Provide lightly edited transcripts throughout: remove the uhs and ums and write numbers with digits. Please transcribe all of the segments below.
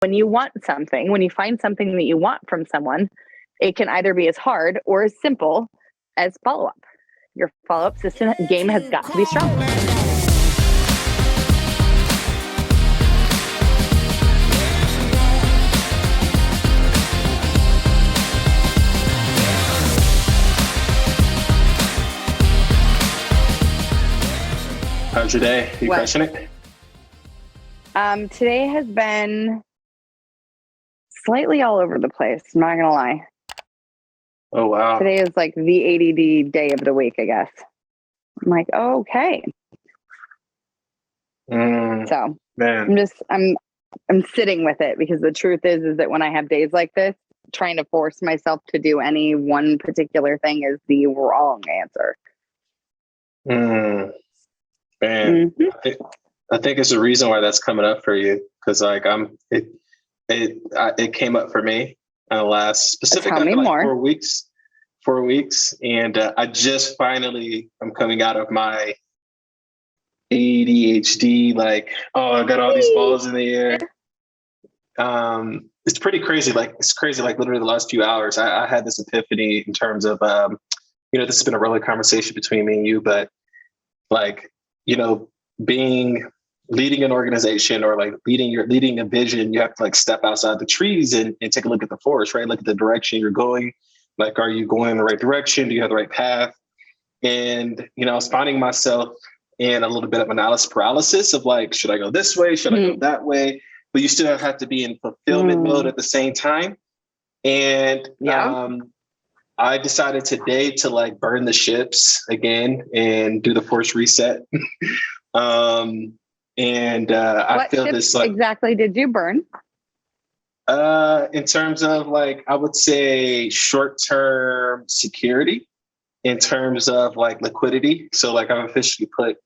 when you want something, when you find something that you want from someone, it can either be as hard or as simple as follow-up. Your follow-up system game has got to be strong. How's your day? You crushing it? Today has been slightly all over the place. I'm not gonna lie. Oh wow! Today is like the ADD day of the week, I guess. I'm like, oh, okay. So man, I'm sitting with it, because the truth is that when I have days like this, trying to force myself to do any one particular thing is the wrong answer. Man, I think it's the reason why that's coming up for you, because like it came up for me last specifically like 4 weeks, and I just finally I'm coming out of my ADHD, like, oh, I got all these balls in the air. It's pretty crazy. Like, it's crazy. Like, literally the last few hours, I had this epiphany in terms of, this has been a really conversation between me and you, but like, leading an organization or like leading a vision, you have to like step outside the trees and take a look at the forest, right? Look at the direction you're going. Like, are you going in the right direction? Do you have the right path? And, I was finding myself in a little bit of analysis paralysis of like, should I go this way? Should I go that way? But you still have to be in fulfillment mode at the same time. And I decided today to like burn the ships again and do the force reset. I feel this like exactly did you burn? In terms of like, I would say short-term security, in terms of like liquidity. So like I've officially put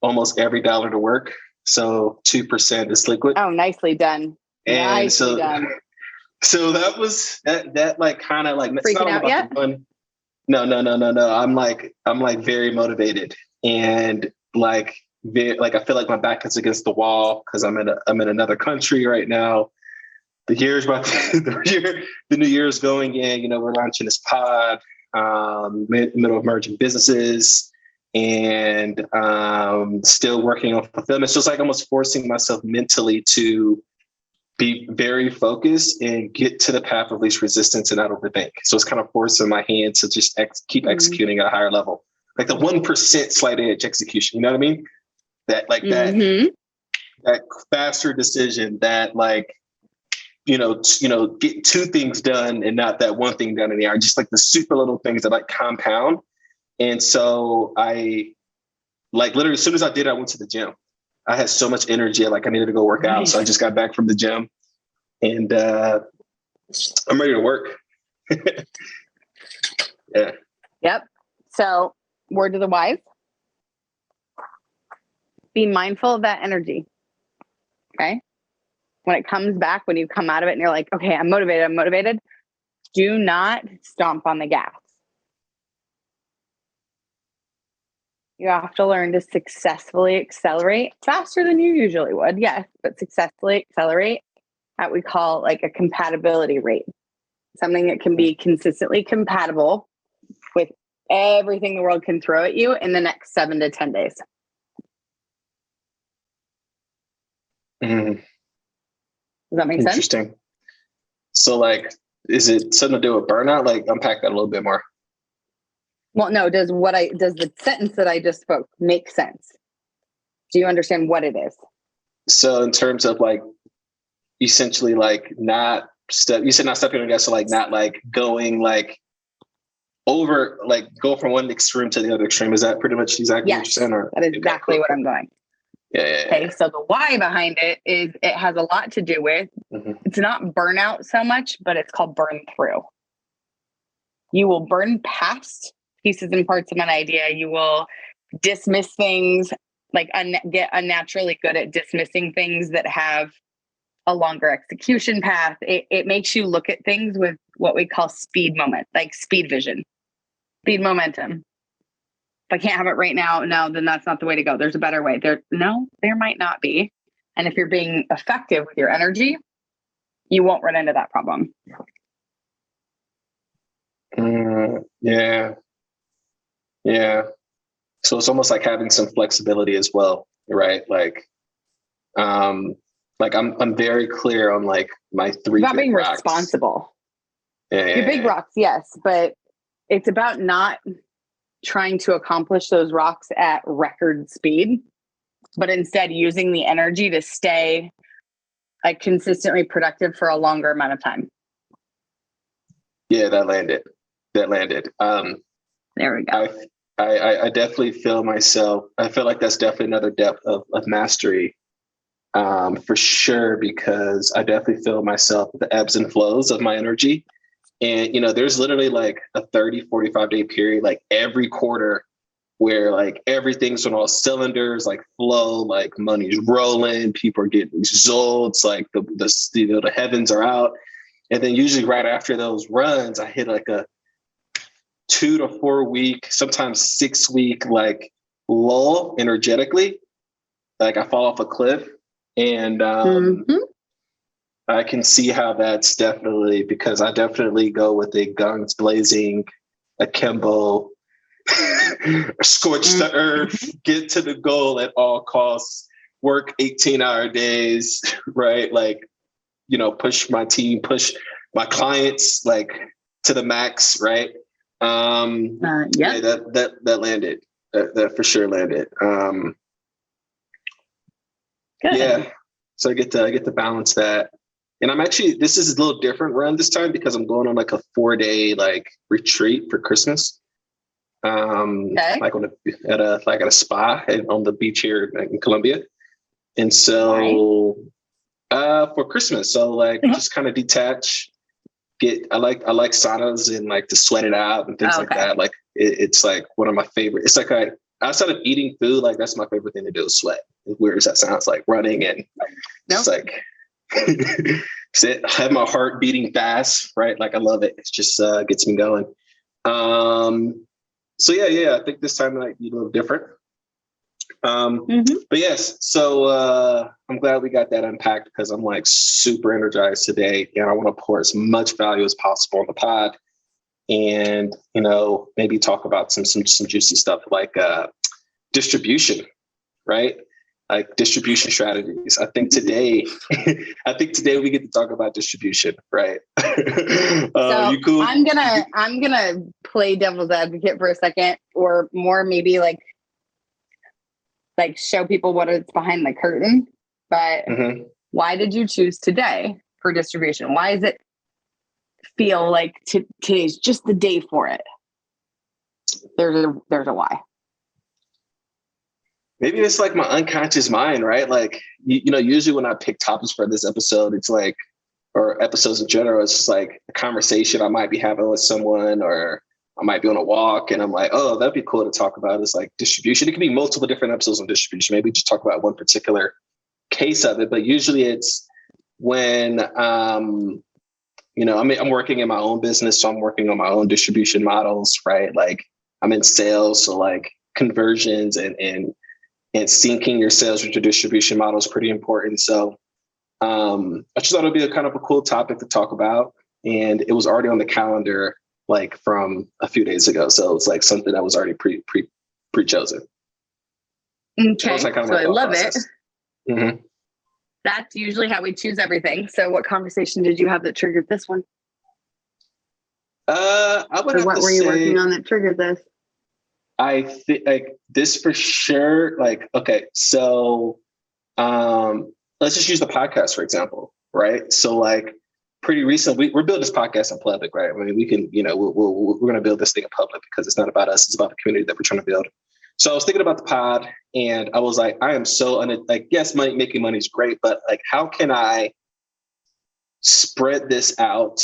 almost every dollar to work. So 2% is liquid. Oh, nicely done. And so that was that like kind of like freaking out yet? No. I'm like very motivated, and like I feel like my back is against the wall because I'm in another country right now. The new year is going in. We're launching this pod, middle of merging businesses, and still working on fulfillment. So it's like almost forcing myself mentally to be very focused and get to the path of least resistance and not overthink. So it's kind of forcing my hand to just keep executing at a higher level, like the 1% slight edge execution. You know what I mean? That like that faster decision, that like get two things done and not that one thing done in the hour. Just like the super little things that like compound. And so I like literally as soon as I did, I went to the gym. I had so much energy, like I needed to go work out. So I just got back from the gym, and I'm ready to work. Yeah. Yep. So word to the wise, be mindful of that energy. Okay. When it comes back, when you come out of it and you're like, okay, I'm motivated. Do not stomp on the gas. You have to learn to successfully accelerate faster than you usually would. Yes, but successfully accelerate at what we call like a compatibility rate. Something that can be consistently compatible with everything the world can throw at you in the next 7 to 10 days. Does that make sense? Interesting. So like, is it something to do with burnout? Like, unpack that a little bit more. Well, no, does the sentence that I just spoke make sense? Do you understand what it is? So in terms of like, essentially like you said not stepping on the gas, so like not like going like over, like go from one extreme to the other extreme. Is that pretty much exactly what you're saying? Or, that is exactly what I'm going. Yeah. Okay, so the why behind it is it has a lot to do with, it's not burnout so much, but it's called burn through. You will burn past pieces and parts of an idea. You will dismiss things, like get unnaturally good at dismissing things that have a longer execution path. It makes you look at things with what we call speed moment, like speed vision, speed momentum. If I can't have it right now, no, then that's not the way to go. There's a better way. There might not be. And if you're being effective with your energy, you won't run into that problem. Yeah. So it's almost like having some flexibility as well, right? I'm very clear on like my three about being rocks. Responsible. Your big rocks, yes, but it's about not trying to accomplish those rocks at record speed, but instead using the energy to stay like consistently productive for a longer amount of time. Yeah, that landed. There we go. I definitely feel myself. I feel like that's definitely another depth of mastery, for sure, because I definitely feel myself the ebbs and flows of my energy. And, there's literally like a 30, 45 day period, like every quarter where like everything's on all cylinders, like flow, like money's rolling, people are getting results, like the heavens are out. And then usually right after those runs, I hit like a 2 to 4 week, sometimes 6 week, like lull energetically. Like I fall off a cliff, and I can see how that's definitely, because I definitely go with a guns blazing, akimbo, scorch the earth, get to the goal at all costs, work 18-hour days, right? Like, push my team, push my clients like to the max, right? Yeah, that landed. That for sure landed. Good. Yeah. So I get to balance that. And I'm actually, this is a little different run this time because I'm going on like a 4-day like retreat for Christmas. Like at a spa on the beach here in Colombia. And so for Christmas, so like just kind of detach, I like saunas and like to sweat it out and things like that. Like it's like one of my favorite. It's like outside of eating food, like that's my favorite thing to do is sweat. As weird as that sounds, like running and it's like have my heart beating fast, right? Like I love it. It just gets me going. So yeah, I think this time might be a little different. But yes, so I'm glad we got that unpacked because I'm like super energized today, and I want to pour as much value as possible on the pod, and maybe talk about some juicy stuff like distribution, right? Like distribution strategies. I think today we get to talk about distribution, right? So you cool? I'm gonna play devil's advocate for a second, or more maybe like show people what is behind the curtain. But why did you choose today for distribution? Why does it feel like today's just the day for it? There's a why. Maybe it's like my unconscious mind, right? Like, usually when I pick topics for this episode, it's like, or episodes in general, it's just like a conversation I might be having with someone, or I might be on a walk and I'm like, oh, that'd be cool to talk about. It's like distribution. It could be multiple different episodes on distribution. Maybe just talk about one particular case of it. But usually it's when, I'm working in my own business. So I'm working on my own distribution models, right? Like I'm in sales. So like conversions and syncing your sales with your distribution model is pretty important. So I just thought it'd be a kind of a cool topic to talk about. And it was already on the calendar, like from a few days ago. So it's like something that was already pre-chosen. Okay, so I love it. Mm-hmm. That's usually how we choose everything. So what conversation did you have that triggered this one? What were you working on that triggered this? I think like this for sure. Like, okay, so let's just use the podcast, for example, right? So like pretty recently, we're building this podcast in public, right? I mean, we can, we're going to build this thing in public because it's not about us. It's about the community that we're trying to build. So I was thinking about the pod and I was like, I am so, yes, making money is great, but like, how can I spread this out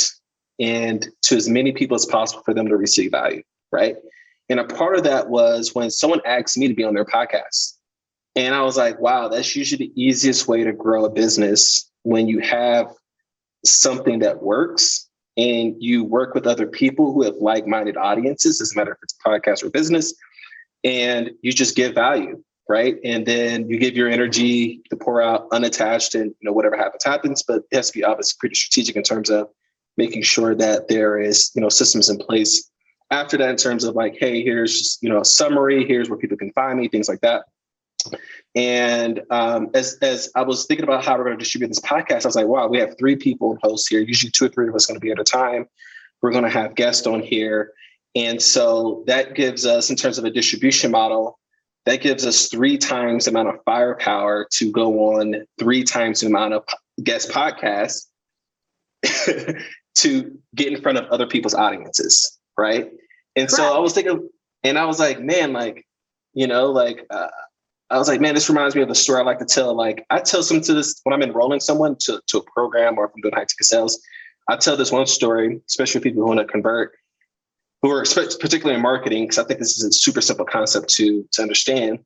and to as many people as possible for them to receive value, right? And a part of that was when someone asked me to be on their podcast. And I was like, wow, that's usually the easiest way to grow a business when you have something that works and you work with other people who have like-minded audiences, doesn't matter if it's a podcast or business, and you just give value. right? And then you give your energy to pour out unattached, and whatever happens. But it has to be obviously pretty strategic in terms of making sure that there is systems in place after that, in terms of like, hey, here's a summary, here's where people can find me, things like that. And as I was thinking about how we're going to distribute this podcast, I was like, wow, we have 3 people hosts here. Usually 2 or 3 of us going to be at a time. We're going to have guests on here. And so that gives us, in terms of a distribution model, that gives us 3 times the amount of firepower to go on 3 times the amount of guest podcasts to get in front of other people's audiences, right? And so I was thinking, and I was like, man, I was like, man, this reminds me of a story I like to tell. Like, I tell some to this when I'm enrolling someone to a program, or if I'm doing high ticket sales. I tell this one story, especially people who want to convert, who are particularly in marketing, because I think this is a super simple concept to understand.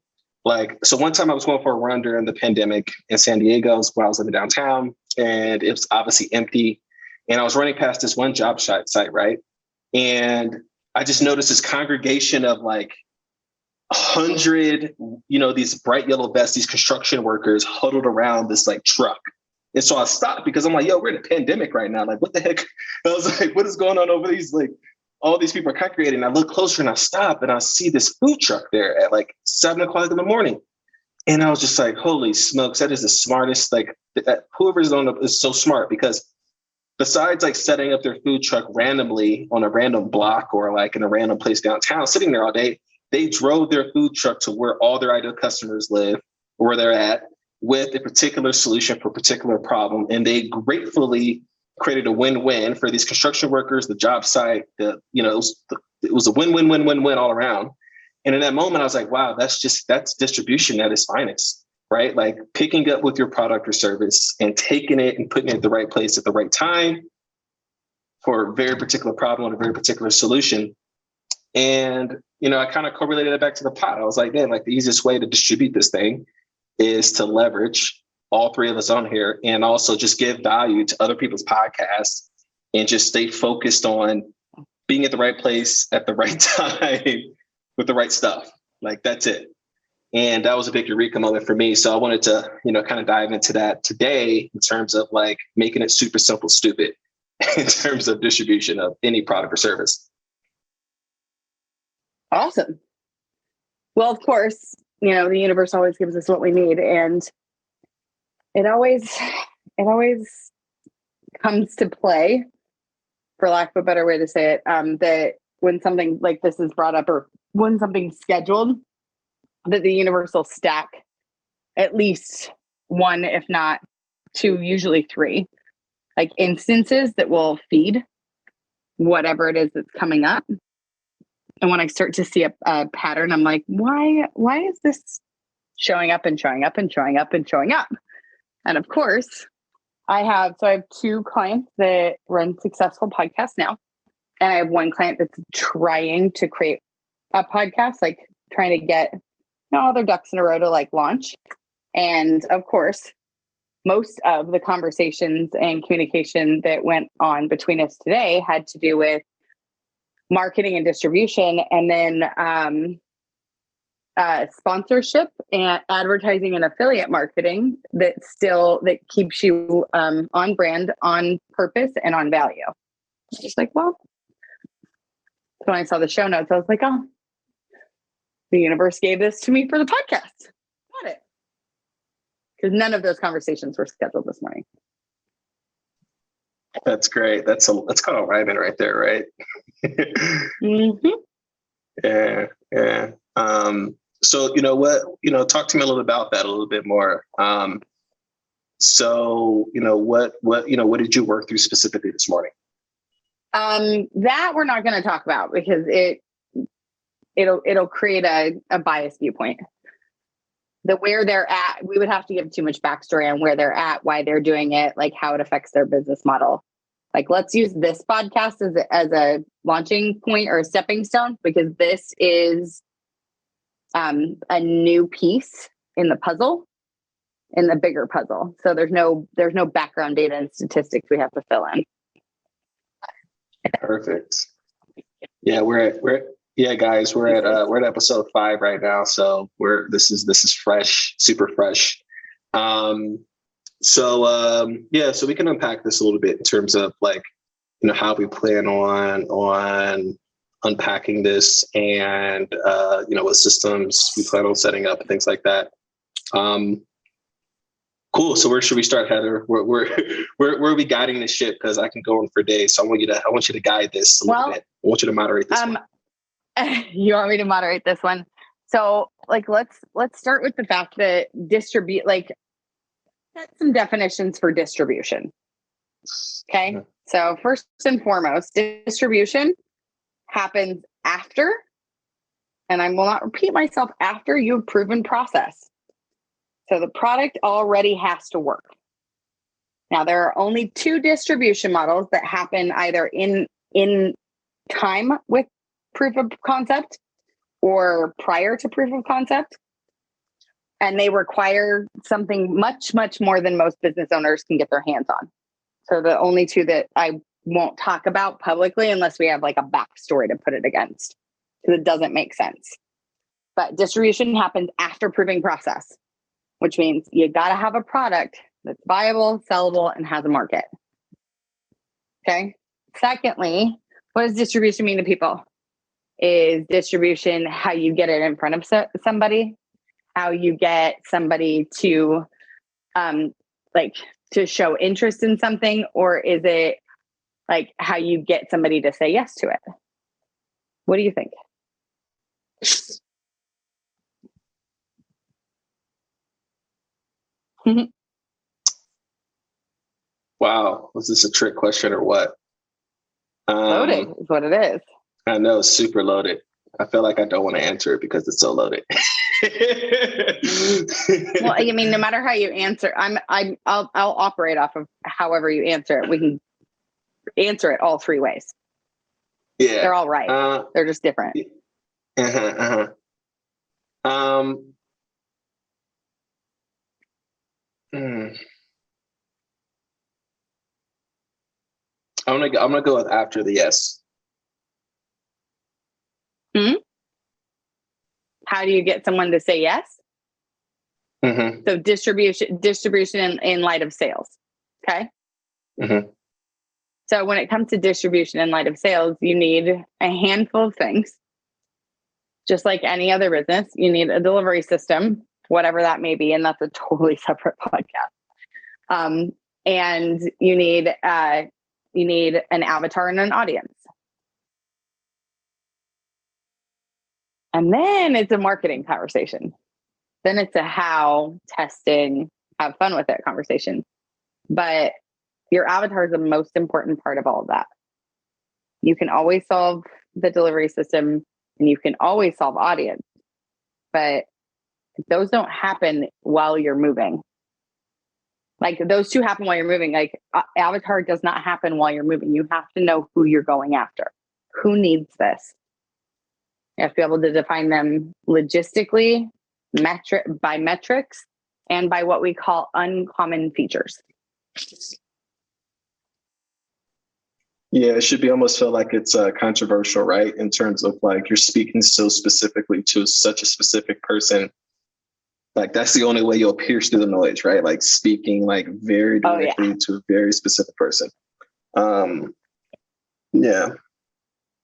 Like, so one time I was going for a run during the pandemic in San Diego, where I was living downtown, and it was obviously empty. And I was running past this one job site, right? And I just noticed this congregation of like 100, these bright yellow vests, these construction workers huddled around this like truck. And so I stopped because I'm like, yo, we're in a pandemic right now. Like, what the heck? I was like, what is going on over these, like, all these people are congregating. And I look closer and I stop and I see this food truck there at like 7:00 in the morning. And I was just like, holy smokes, that is the smartest, like whoever's on it is so smart, because besides like setting up their food truck randomly on a random block or like in a random place downtown, sitting there all day, they drove their food truck to where all their ideal customers live, or where they're at, with a particular solution for a particular problem. And they gratefully created a win-win for these construction workers, the job site, it was a win-win-win-win-win all around. And in that moment, I was like, wow, that's distribution at its finest, right? Like picking up with your product or service and taking it and putting it at the right place at the right time for a very particular problem and a very particular solution. And, I kind of correlated it back to the pot. I was like, man, like the easiest way to distribute this thing is to leverage all 3 of us on here and also just give value to other people's podcasts and just stay focused on being at the right place at the right time with the right stuff. Like, that's it. And that was a big eureka moment for me. So I wanted to, kind of dive into that today in terms of like making it super simple, stupid in terms of distribution of any product or service. Awesome. Well, of course, the universe always gives us what we need, and it always comes to play, for lack of a better way to say it, that when something like this is brought up, or when something's scheduled, that the universe will stack at least 1, if not 2, usually 3, like instances that will feed whatever it is that's coming up. And when I start to see a pattern, I'm like, why is this showing up and showing up and showing up and showing up? And of course, I have 2 clients that run successful podcasts now. And I have 1 client that's trying to create a podcast, like trying to get all their ducks in a row to like launch. And of course, most of the conversations and communication that went on between us today had to do with marketing and distribution, and then sponsorship and advertising and affiliate marketing that keeps you on brand, on purpose, and on value. It's like, well, when I saw the show notes, I was like, oh, the universe gave this to me for the podcast. Got it. Because none of those conversations were scheduled this morning. That's great. That's kind of rhyming right there, right? Mm-hmm. Yeah. So talk to me a little about that a little bit more. So what did you work through specifically this morning? That we're not going to talk about, because it'll create a biased viewpoint. Where they're at, we would have to give too much backstory on where they're at, why they're doing it, like how it affects their business model. Like, let's use this podcast as a launching point or a stepping stone, because this is a new piece in the puzzle, in the bigger puzzle. So there's no background data and statistics we have to fill in. Perfect. Yeah, we're Yeah, guys, we're at episode 5 right now, so this is fresh, super fresh. So we can unpack this a little bit in terms of like, how we plan on unpacking this, and what systems we plan on setting up and things like that. Cool. So where should we start, Heather? Where are we guiding this ship? Because I can go on for days. So I want you to guide this a little bit. I want you to moderate this one. You want me to moderate this one? So like let's start with the fact that set some definitions for distribution. Okay. Mm-hmm. So first and foremost, distribution happens after, and I will not repeat myself, after you've proven process. So the product already has to work. Now there are only 2 distribution models that happen either in time with proof of concept or prior to proof of concept. And they require something much, much more than most business owners can get their hands on. So the only 2 that I won't talk about publicly unless we have like a backstory to put it against, because it doesn't make sense. But distribution happens after proving process, which means you got to have a product that's viable, sellable, and has a market. Okay. Secondly, what does distribution mean to people? Is distribution how you get it in front of somebody, how you get somebody to to show interest in something, or is it like how you get somebody to say yes to it? What do you think? Wow. Was this a trick question or what? Loaded is what it is. I know, it's super loaded. I feel like I don't want to answer it because it's so loaded. Well, I mean, no matter how you answer, I'll operate off of however you answer it. We can answer it all 3 ways. Yeah, they're all right. They're just different. I'm gonna go with after the yes. How do you get someone to say yes? Mm-hmm. So distribution in light of sales. Okay. Mm-hmm. So when it comes to distribution in light of sales, you need a handful of things. Just like any other business, you need a delivery system, whatever that may be, and that's a totally separate podcast. And you need an avatar and an audience. And then it's a marketing conversation. Then it's a how, testing, have fun with it conversation. But your avatar is the most important part of all of that. You can always solve the delivery system and you can always solve audience. But those don't happen while you're moving. Like those 2 happen while you're moving. Like avatar does not happen while you're moving. You have to know who you're going after. Who needs this? You have to be able to define them logistically, by metrics, and by what we call uncommon features. Yeah, it should be almost feel like it's controversial, right? In terms of like you're speaking so specifically to such a specific person. Like that's the only way you'll pierce through the noise, right? Like speaking like very directly to a very specific person. Yeah.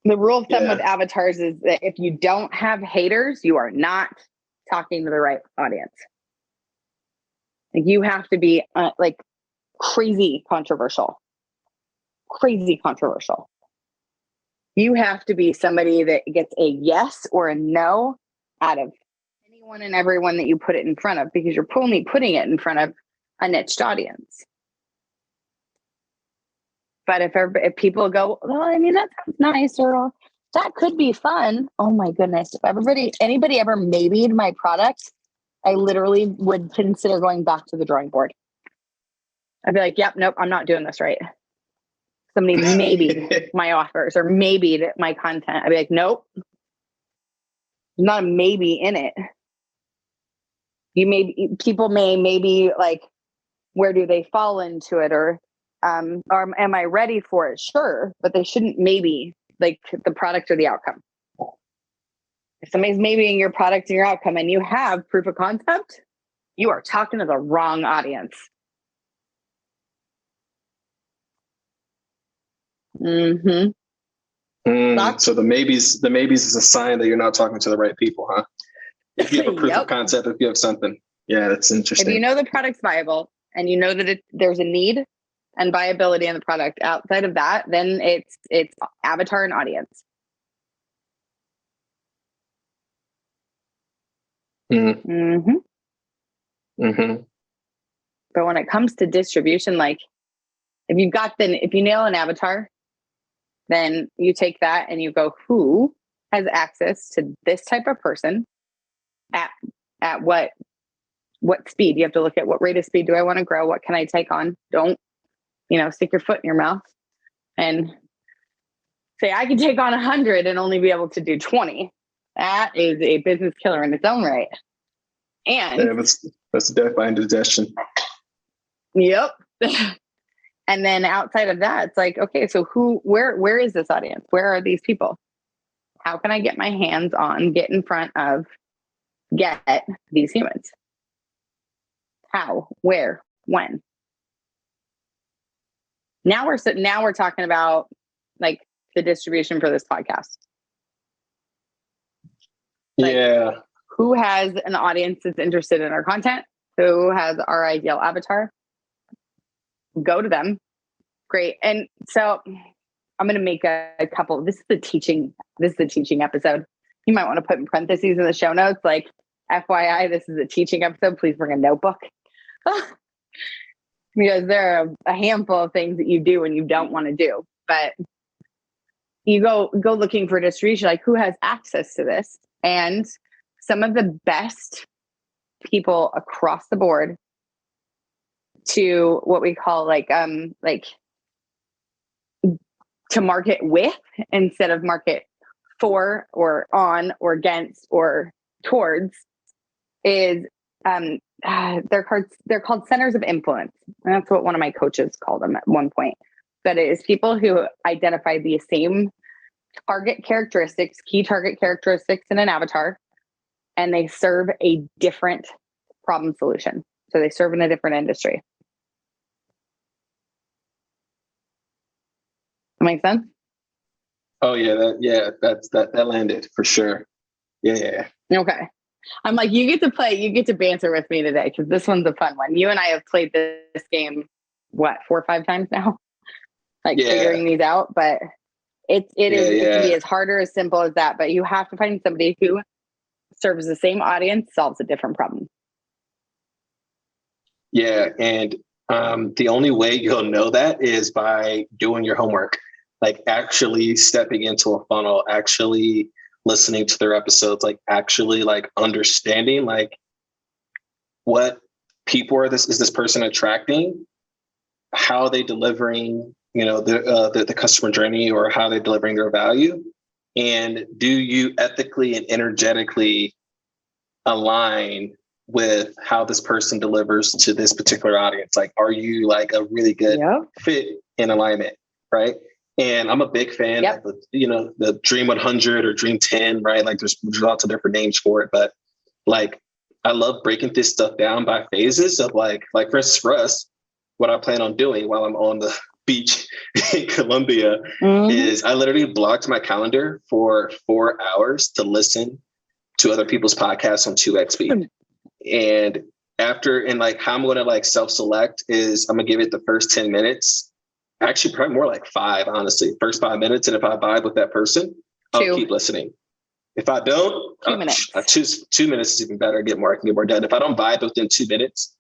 The rule of thumb with avatars is that if you don't have haters, you are not talking to the right audience. Like you have to be like crazy controversial. You have to be somebody that gets a yes or a no out of anyone and everyone that you put it in front of, because you're only putting it in front of a niched audience. But if people go, well, I mean, that sounds nice, or that could be fun. Oh my goodness. If anybody ever maybe'd my product, I literally would consider going back to the drawing board. I'd be like, yep, nope, I'm not doing this right. Somebody maybe my offers or maybe my content. I'd be like, nope, there's not a maybe in it. People may maybe like, where do they fall into it? Or am I ready for it? Sure. But they shouldn't maybe like the product or the outcome. If somebody's maybe in your product and your outcome and you have proof of concept, you are talking to the wrong audience. Mm-hmm. So the maybes is a sign that you're not talking to the right people, huh? If you have a proof of concept, if you have something. Yeah, that's interesting. If you know the product's viable and you know that there's a need and viability in the product outside of that, then it's avatar and audience. Mm-hmm. Mm-hmm. But when it comes to distribution, like if you nail an avatar, then you take that and you go, who has access to this type of person at what speed? You have to look at what rate of speed do I want to grow? What can I take on? Don't, stick your foot in your mouth and say, I can take on 100 and only be able to do 20. That is a business killer in its own right. And that's death by indigestion. Yep. And then outside of that, it's like, okay, so where is this audience? Where are these people? How can I get my hands on, get in front of, get these humans? How, where, when? Now we're talking about like the distribution for this podcast. Yeah. Who has an audience that's interested in our content? Who has our ideal avatar? Go to them. Great. And so I'm going to make a couple. This is the teaching episode. You might want to put in parentheses in the show notes, like FYI, this is a teaching episode. Please bring a notebook. Because there are a handful of things that you do and you don't want to do, but you go looking for distribution, like who has access to this. And some of the best people across the board to what we call like to market with instead of market for or on or against or towards is they're called centers of influence. And that's what one of my coaches called them at one point. But it is people who identify the same key target characteristics in an avatar, and they serve a different problem solution. So they serve in a different industry. That makes sense? Oh yeah, that landed for sure. Yeah. Okay. I'm like, you get to banter with me today because this one's a fun one. You and I have played this game, 4 or 5 times now? Figuring these out, but it can be as hard or as simple as that, but you have to find somebody who serves the same audience, solves a different problem. Yeah, and the only way you'll know that is by doing your homework, like actually stepping into a funnel, actually listening to their episodes, like actually like understanding like what people is this person attracting, how are they delivering, the customer journey, or how they're delivering their value, and do you ethically and energetically align with how this person delivers to this particular audience? Like, are you like a really good fit in alignment, right? And I'm a big fan of the Dream 100 or Dream 10, right? Like there's lots of different names for it, but like I love breaking this stuff down by phases of like for instance, for us, what I plan on doing while I'm on the beach in Colombia is I literally blocked my calendar for 4 hours to listen to other people's podcasts on 2x speed. And like how I'm going to like self-select is I'm gonna give it the first 10 minutes. Actually, probably more like 5, honestly. First 5 minutes. And if I vibe with that person, I'll keep listening. If I don't, 2 minutes. I choose 2 minutes is even better. I can get more done. If I don't vibe within 2 minutes,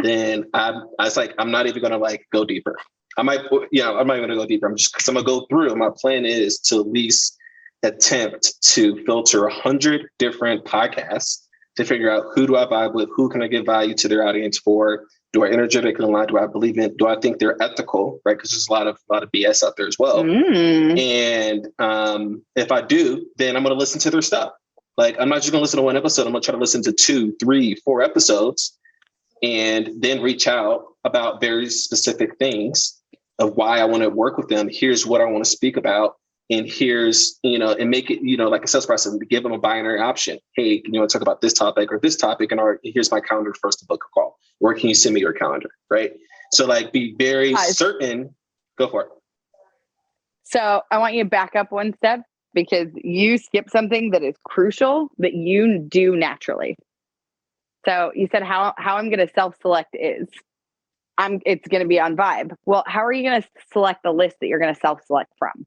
then I'm not even gonna like go deeper. I'm not even gonna go deeper. I'm gonna go through. My plan is to at least attempt to filter 100 different podcasts to figure out who do I vibe with, who can I give value to their audience for, do I energetically align, do I believe in, do I think they're ethical, right? Because there's a lot of BS out there as well. And if I do, then I'm going to listen to their stuff. Like, I'm not just going to listen to one episode. I'm going to try to listen to 2, 3, 4 episodes and then reach out about very specific things of why I want to work with them. Here's what I want to speak about. And here's, and make it, like a sales process, to give them a binary option. Hey, you want to talk about this topic or this topic? And here's my calendar for us to book a call. Or can you send me your calendar? Right. So like be very certain. Go for it. So I want you to back up one step, because you skip something that is crucial that you do naturally. So you said how I'm going to self-select is it's going to be on Vibe. Well, how are you going to select the list that you're going to self-select from?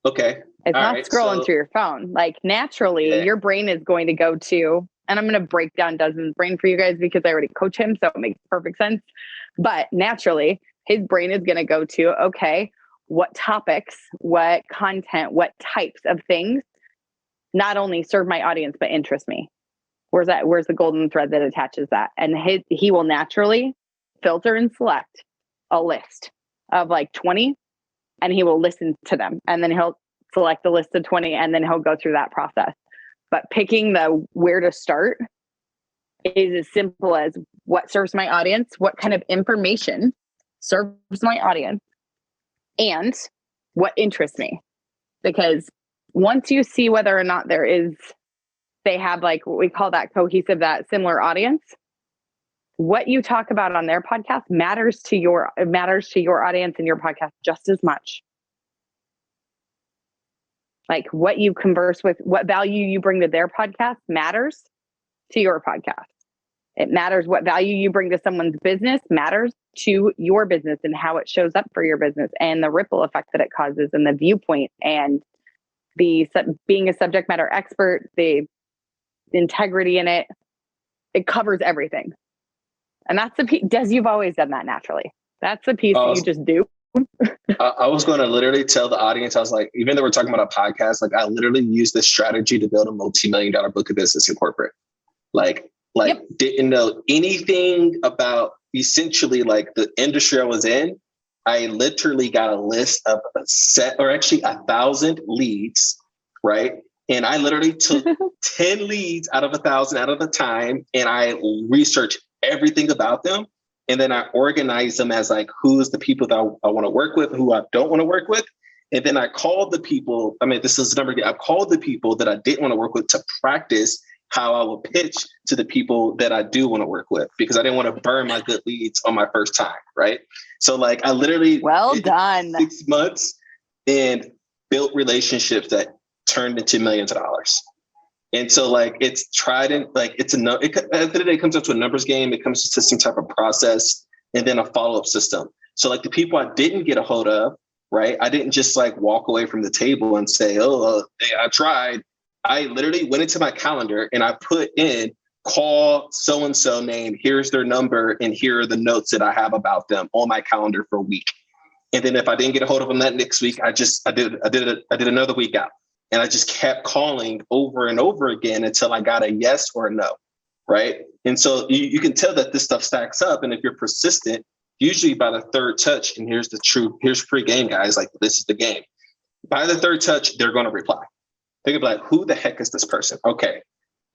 Okay. It's not scrolling through your phone. Like naturally, your brain is going to go to, and I'm going to break down Dustin's brain for you guys because I already coach him, so it makes perfect sense. But naturally, his brain is going to go to, okay, what topics, what content, what types of things not only serve my audience, but interest me? Where's the golden thread that attaches that? And he will naturally filter and select a list of like 20, and he will listen to them. And then he'll select the list of 20, and then he'll go through that process. But picking the where to start is as simple as what serves my audience, what kind of information serves my audience, and what interests me. Because once you see whether or not they have like what we call that cohesive, that similar audience, what you talk about on their podcast matters to your audience and your podcast just as much. Like what you converse with, what value you bring to their podcast matters to your podcast. It matters what value you bring to someone's business matters to your business and how it shows up for your business and the ripple effect that it causes and the viewpoint and being a subject matter expert, the integrity in it. It covers everything. And that's the piece. Des, you've always done that naturally. That's the piece that you just do. I was going to literally tell the audience, I was like, even though we're talking about a podcast, like I literally used this strategy to build a multi-million-dollar book of business in corporate. Didn't know anything about essentially like the industry I was in. I literally got a list of 1,000 leads, right? And I literally took 10 leads out of 1,000 out of the time, and I researched everything about them. And then I organized them as like, who's the people that I want to work with, who I don't want to work with. And then I called the people. This is the number. I called the people that I didn't want to work with to practice how I will pitch to the people that I do want to work with, because I didn't want to burn my good leads on my first time. Right. So like I literally done 6 months and built relationships that turned into millions of dollars. And so like it's tried and like at the end of the day, it comes up to a numbers game. It comes to some type of process and then a follow-up system. So like the people I didn't get a hold of, right? I didn't just like walk away from the table and say, hey, I tried. I literally went into my calendar and I put in call so-and-so name. Here's their number. And here are the notes that I have about them on my calendar for a week. And then if I didn't get a hold of them that next week, I did another week out. And I just kept calling over and over again until I got a yes or a no, right? And so you can tell that this stuff stacks up. And if you're persistent, usually by the third touch, and here's free game, guys, like this is the game. By the third touch, they're going to reply. They're gonna be like, who the heck is this person? Okay.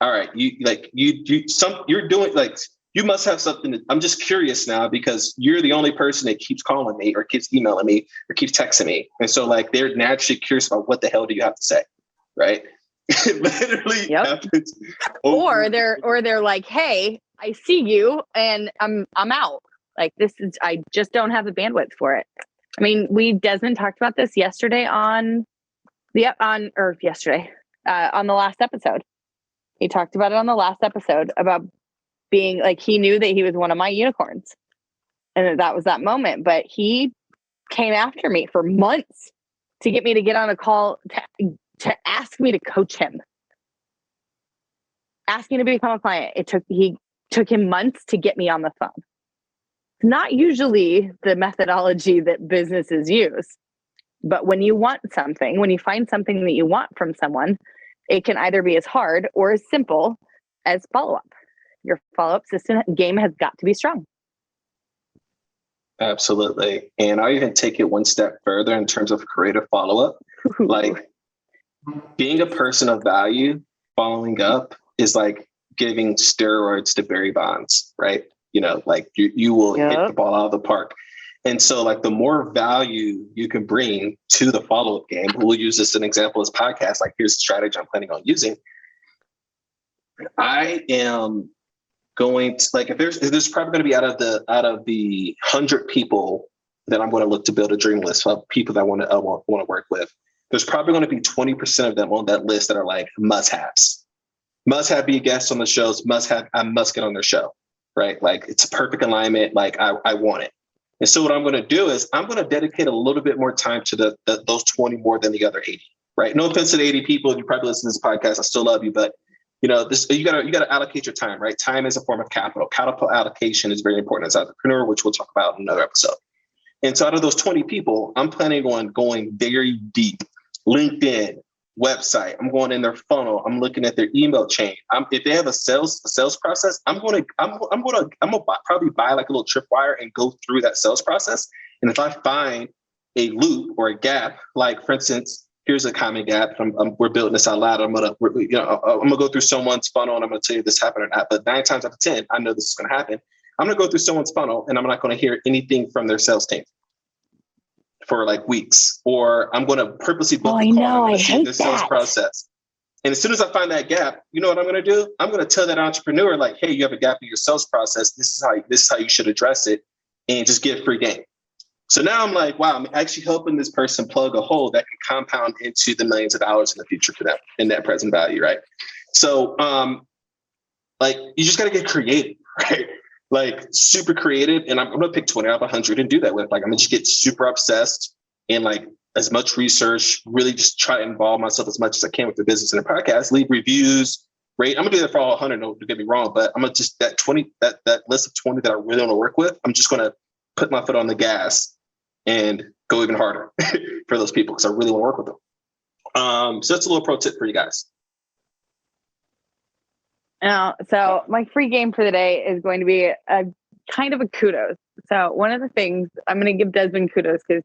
All right. You're doing like, you must have something. I'm just curious now because you're the only person that keeps calling me or keeps emailing me or keeps texting me. And so like, they're naturally curious about what the hell do you have to say? Right. It literally happens. Or they're like, hey, I see you and I'm out. Like I just don't have the bandwidth for it. I mean, Desmond talked about this yesterday on the last episode. He talked about it on the last episode about being like, he knew that he was one of my unicorns and that was that moment, but he came after me for months to get me to get on a call to ask me to coach him, asking to become a client. He took him months to get me on the phone. Not usually the methodology that businesses use, but when you want something, when you find something that you want from someone, it can either be as hard or as simple as follow-up. Your follow-up system game has got to be strong. Absolutely. And I'll even take it one step further in terms of creative follow-up. Like being a person of value, following up is like giving steroids to Barry Bonds, right? Like you will hit the ball out of the park. And so like the more value you can bring to the follow-up game, we'll use this as an example as podcast, like here's the strategy I'm planning on using. I am going to like, if there's probably going to be out of the 100 people that I'm going to look to build a dream list of people that I want to work with, there's probably going to be 20% of them on that list that are like must-haves. Must-have be a guest on the shows, I must get on their show, right? Like it's a perfect alignment. Like I want it. And so what I'm going to do is I'm going to dedicate a little bit more time to those 20 more than the other 80, right? No offense to the 80 people. If you probably listen to this podcast, I still love you, but you know, you gotta allocate your time, right? Time is a form of capital. Capital allocation is very important as an entrepreneur, which we'll talk about in another episode. And so out of those 20 people, I'm planning on going very deep. LinkedIn, website, I'm going in their funnel. I'm looking at their email chain. If they have a sales process, I'm gonna probably buy like a little tripwire and go through that sales process. And if I find a loop or a gap, like for instance, here's a common gap. We're building this out loud. I'm gonna go through someone's funnel and I'm gonna tell you if this happened or not. But 9 times out of 10, I know this is gonna happen. I'm gonna go through someone's funnel and I'm not gonna hear anything from their sales team for like weeks. Or I'm gonna purposely book a call. I hate the sales process. And as soon as I find that gap, you know what I'm gonna do? I'm gonna tell that entrepreneur like, hey, you have a gap in your sales process. This is how you should address it, and just give free game. So now I'm like, wow, I'm actually helping this person plug a hole that can compound into the millions of dollars in the future for them in net present value, right? So, like, you just got to get creative, right? Like, super creative. And I'm going to pick 20 out of 100 and do that with. Like, I'm going to just get super obsessed and like as much research, really just try to involve myself as much as I can with the business and the podcast, leave reviews, rate. I'm going to do that for all 100, don't get me wrong, but I'm going to just that list of 20 that I really want to work with, I'm just going to put my foot on the gas and go even harder for those people because I really want to work with them. So that's a little pro tip for you guys. So my free game for the day is going to be a kind of a kudos. So one of the things I'm going to give Desmond kudos because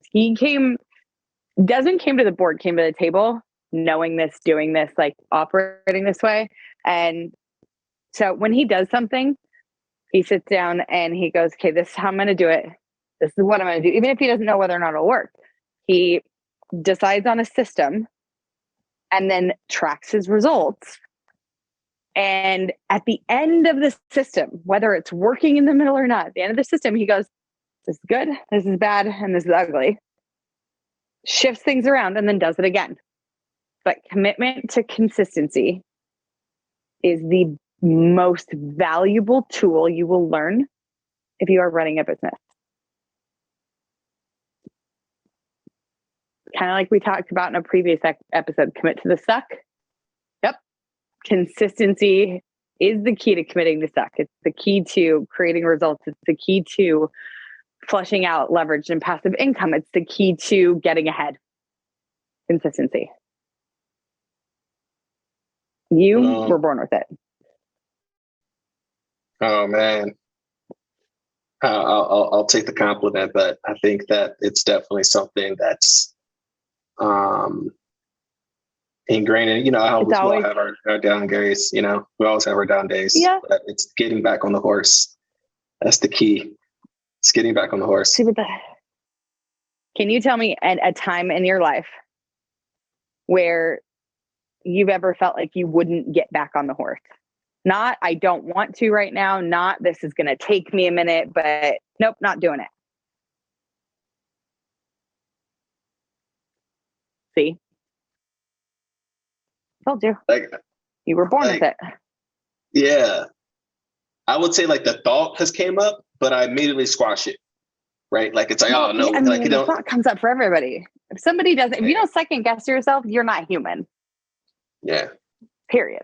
Desmond came to the board, came to the table, knowing this, doing this, like operating this way. And so when he does something, he sits down and he goes, okay, this is how I'm going to do it. This is what I'm going to do. Even if he doesn't know whether or not it'll work, he decides on a system and then tracks his results. And at the end of the system, whether it's working in the middle or not, at the end of the system, he goes, this is good, this is bad, and this is ugly. Shifts things around and then does it again. But commitment to consistency is the most valuable tool you will learn if you are running a business. Kind of like we talked about in a previous episode, commit to the suck. Yep. Consistency is the key to committing to suck. It's the key to creating results. It's the key to flushing out leverage and passive income. It's the key to getting ahead. Consistency. You were born with it. Oh man. I'll take the compliment, but I think that it's definitely something that's ingrained in, how we all have our down days, we always have our down days. Yeah. But it's getting back on the horse. That's the key. It's getting back on the horse. Can you tell me a time in your life where you've ever felt like you wouldn't get back on the horse? Not, I don't want to right now. Not, this is going to take me a minute, but nope, not doing it. See? Told you. You were born with it. Yeah. I would say the thought has came up, but I immediately squash it. Right? It's like, oh no. The thought comes up for everybody. If somebody doesn't, if you don't second guess yourself, you're not human. Yeah. Period.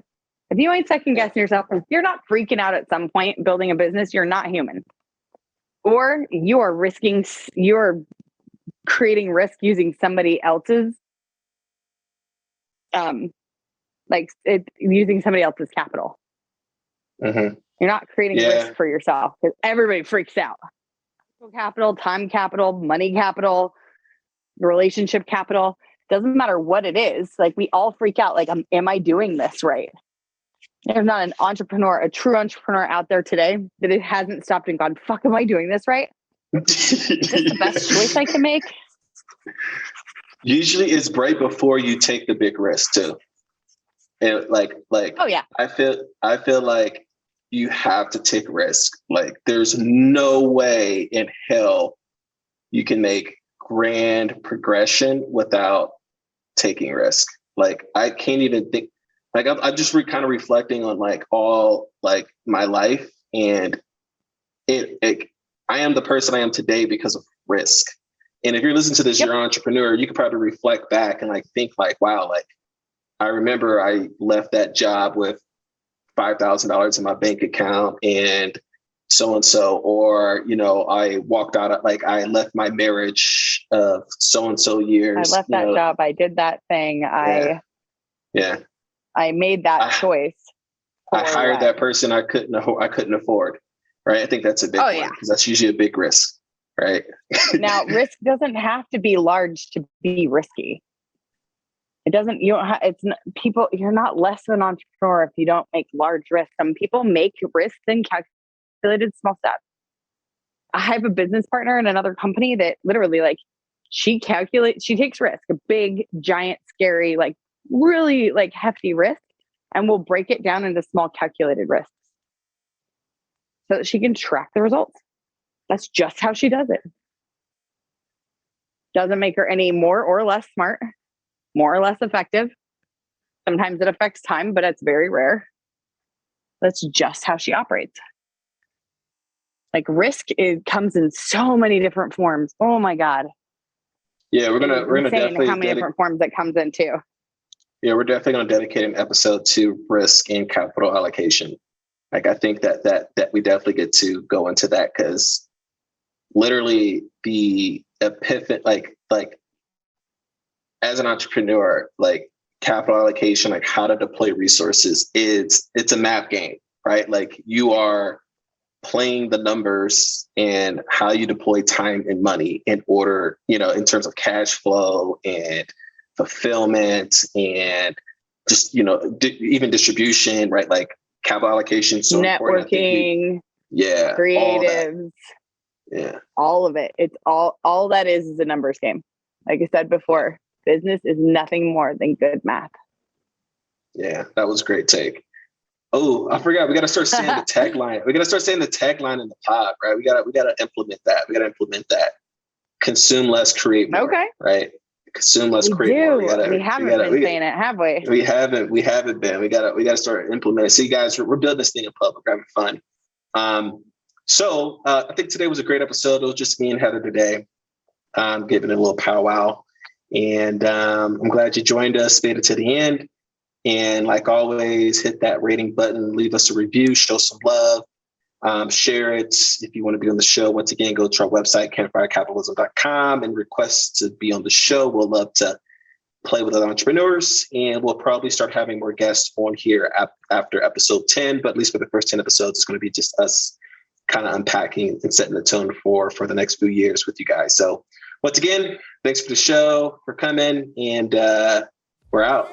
If you ain't second guessing yourself, if you're not freaking out at some point building a business, you're not human. Or you're creating risk using somebody else's, using somebody else's capital. Mm-hmm. You're not creating risk for yourself because everybody freaks out. Capital, time capital, money capital, relationship capital. Doesn't matter what it is. We all freak out. Am I doing this right? There's not an entrepreneur, a true entrepreneur out there today that it hasn't stopped and gone, fuck, am I doing this right? Is this the best choice I can make? Usually it's right before you take the big risk too. And like, oh yeah, I feel like you have to take risk. Like there's no way in hell you can make grand progression without taking risk. Like I can't even think, like I'm just kind of reflecting on like all like my life, and I am the person I am today because of risk. And if you're listening to this, you're an entrepreneur, you could probably reflect back and like think like, wow, like I remember I left that job with $5,000 in my bank account and so, or, you know, I walked out, like I left my marriage of so years. I left that job. I did that thing. Yeah. I made that choice. I hired that person I couldn't afford. Right. I think that's a big one because that's usually a big risk. Right. Now, risk doesn't have to be large to be risky. It doesn't, you don't have, it's not, people, you're not less of an entrepreneur if you don't make large risks. Some people make risks in calculated small steps. I have a business partner in another company that literally like, she takes risk, a big, giant, scary, like really like hefty risk, and will break it down into small calculated risks so that she can track the results. That's just how she does it. Doesn't make her any more or less smart, more or less effective. Sometimes it affects time, but it's very rare. That's just how she operates. Like risk, it comes in so many different forms. Oh my God. Yeah, we're gonna definitely how many different forms it comes in too. Yeah, we're definitely gonna dedicate an episode to risk and capital allocation. Like I think that we definitely get to go into that because literally the epiphany, like as an entrepreneur, like capital allocation, like how to deploy resources, it's a math game, right? Like you are playing the numbers and how you deploy time and money in order, you know, in terms of cash flow and fulfillment and just, you know, even distribution, right? Like capital allocation, so networking, creatives, all of it. It's all that is a numbers game. Like I said before, business is nothing more than good math. Yeah, that was a great take. Oh, I forgot. We got to start saying the tagline. We got to start saying the tagline in the pod, right? We got to implement that. Consume less, create more. Okay. Right. Consume less, create more. We haven't been saying it, have we? We haven't been. We got to start implementing. See, guys, we're building this thing in public. We're having fun. So I think today was a great episode. It was just me and Heather today, giving it a little powwow. And I'm glad you joined us, made it to the end. And like always, hit that rating button, leave us a review, show some love, share it. If you want to be on the show, once again, go to our website, campfirecapitalism.com, and request to be on the show. We'll love to play with other entrepreneurs, and we'll probably start having more guests on here after episode 10. But at least for the first 10 episodes, it's going to be just us kind of unpacking and setting the tone for the next few years with you guys. So once again, thanks for the show, for coming, and we're out.